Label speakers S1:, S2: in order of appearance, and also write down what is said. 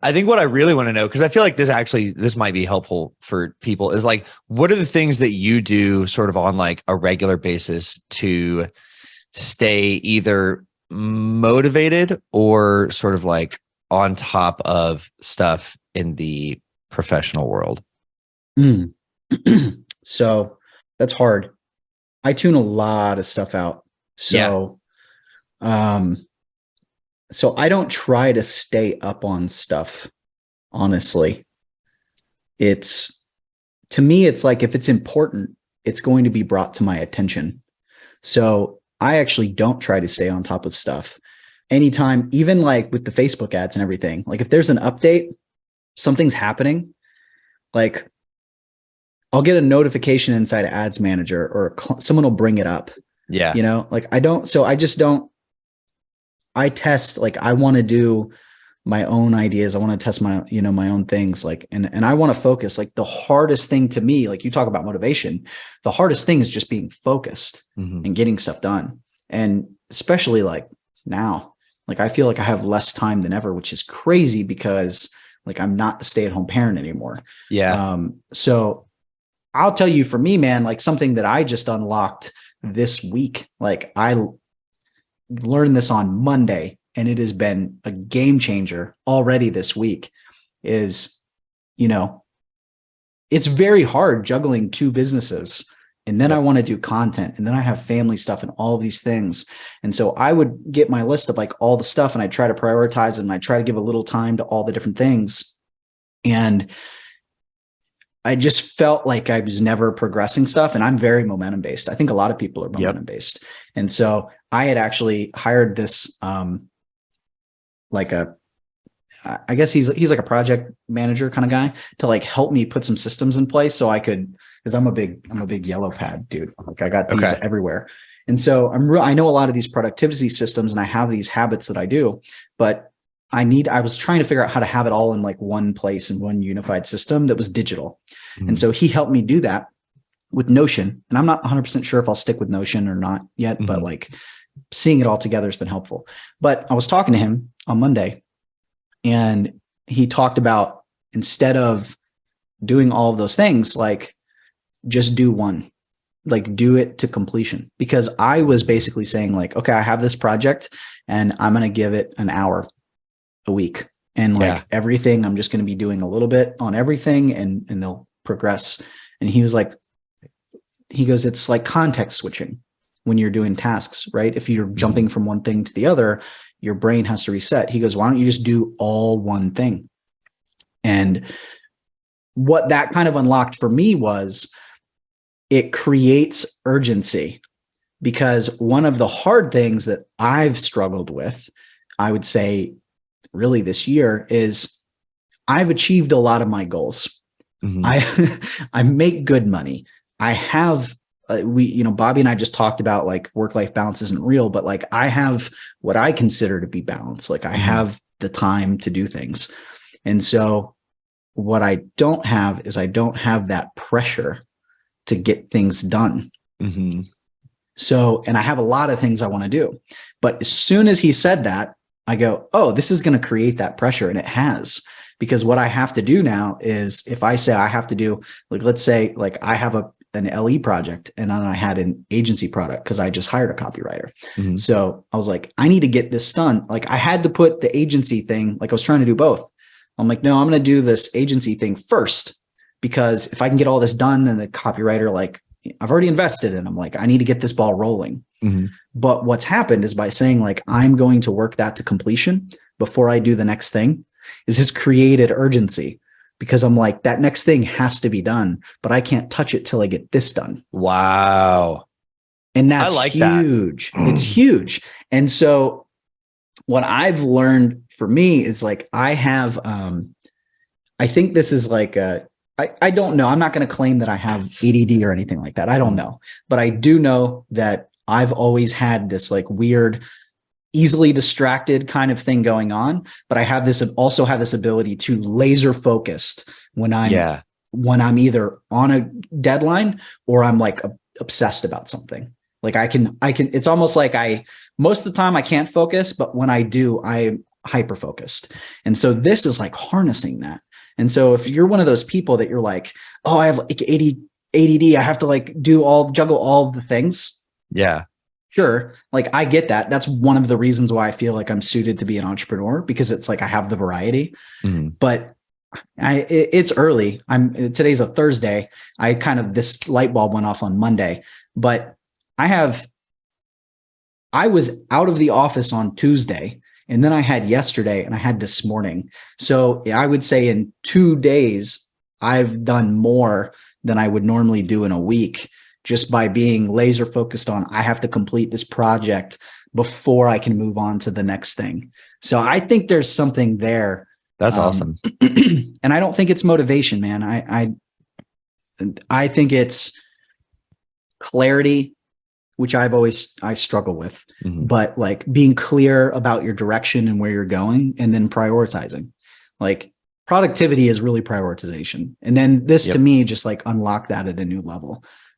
S1: I think what I really want to know, because I feel like this might be helpful for people, is like, what are the things that you do sort of on like a regular basis to stay either motivated or sort of like on top of stuff in the professional world?
S2: Mm. So that's hard. I tune a lot of stuff out.
S1: Yeah.
S2: So, um, so I don't try to stay up on stuff. Honestly, it's to me, it's like if it's important, it's going to be brought to my attention. So I actually don't try to stay on top of stuff. Anytime, even like with the Facebook ads and everything, like if there's an update, something's happening, like I'll get a notification inside of Ads Manager or someone will bring it up,
S1: Yeah.
S2: like I don't, so I just don't, I test, like I want to do my own ideas. I want to test my, my own things, like, and I want to focus. Like the hardest thing to me, like you talk about motivation, the hardest thing is just being focused and getting stuff done. And especially like now, like I feel like I have less time than ever, which is crazy because like I'm not the stay-at-home parent anymore.
S1: Yeah.
S2: So I'll tell you, for me, man, like something that I just unlocked this week, like I learned this on Monday and it has been a game changer already this week, is, it's very hard juggling two businesses. And then I want to do content, and then I have family stuff and all these things. And so I would get my list of like all the stuff and I try to prioritize it, and I try to give a little time to all the different things. And I just felt like I was never progressing stuff. And I'm very momentum based. I think a lot of people are momentum based. And so I had actually hired this, I guess he's like a project manager kind of guy to like help me put some systems in place so I could, because I'm a big yellow pad dude. Like I got these everywhere. And so I know a lot of these productivity systems and I have these habits that I do, but I was trying to figure out how to have it all in like one place in one unified system that was digital. And so he helped me do that with Notion. And I'm not 100% sure if I'll stick with Notion or not yet, but like seeing it all together has been helpful. But I was talking to him on Monday and he talked about, instead of doing all of those things, like just do one, like do it to completion. Because I was basically saying like, okay, I have this project and I'm going to give it an hour a week. And like everything, I'm just going to be doing a little bit on everything and they'll progress. And he was like, he goes, it's like context switching when you're doing tasks, right? If you're jumping from one thing to the other, your brain has to reset. He goes, why don't you just do all one thing? And what that kind of unlocked for me was it creates urgency, because one of the hard things that I've struggled with, I would say really this year, is I've achieved a lot of my goals. I make good money. I have, Bobby and I just talked about like work-life balance isn't real, but like I have what I consider to be balance. Like I have the time to do things. And so what I don't have is I don't have that pressure to get things done. So, and I have a lot of things I want to do, but as soon as he said that, I go, oh, this is going to create that pressure. And it has, because what I have to do now is, if I say I have to do, like, let's say like I have an LE project and then I had an agency product because I just hired a copywriter. So I was like, I need to get this done. Like I had to put the agency thing, like I was trying to do both. I'm like, no, I'm going to do this agency thing first, because if I can get all this done, then the copywriter, like I've already invested in, I'm like, I need to get this ball rolling. But what's happened is, by saying like, I'm going to work that to completion before I do the next thing, is it's created urgency, because I'm like, that next thing has to be done, but I can't touch it till I get this done.
S1: Wow.
S2: And that's
S1: I like
S2: huge.
S1: That.
S2: It's huge. And so what I've learned for me is like, I have, I think this is like I don't know. I'm not going to claim that I have ADD or anything like that. I don't know. But I do know that I've always had this like weird, easily distracted kind of thing going on. But I have this, also have this ability to laser focused when I'm either on a deadline or I'm like obsessed about something. Like I can, it's almost like most of the time I can't focus, but when I do, hyper focused. And so this is like harnessing that. And so if you're one of those people that you're like, oh, I have like ADD, I have to like juggle all the things.
S1: Yeah.
S2: Sure. Like I get that. That's one of the reasons why I feel like I'm suited to be an entrepreneur, because it's like I have the variety. But it's early. Today's a Thursday. This light bulb went off on Monday, but I was out of the office on Tuesday, and then I had yesterday and I had this morning. So I would say in 2 days, I've done more than I would normally do in a week, just by being laser focused on, I have to complete this project before I can move on to the next thing. So I think there's something there.
S1: That's awesome.
S2: And I don't think it's motivation, man. I think it's clarity, which I struggle with, but like being clear about your direction and where you're going, and then prioritizing. Like productivity is really prioritization. And then this to me just like unlocked that at a new level.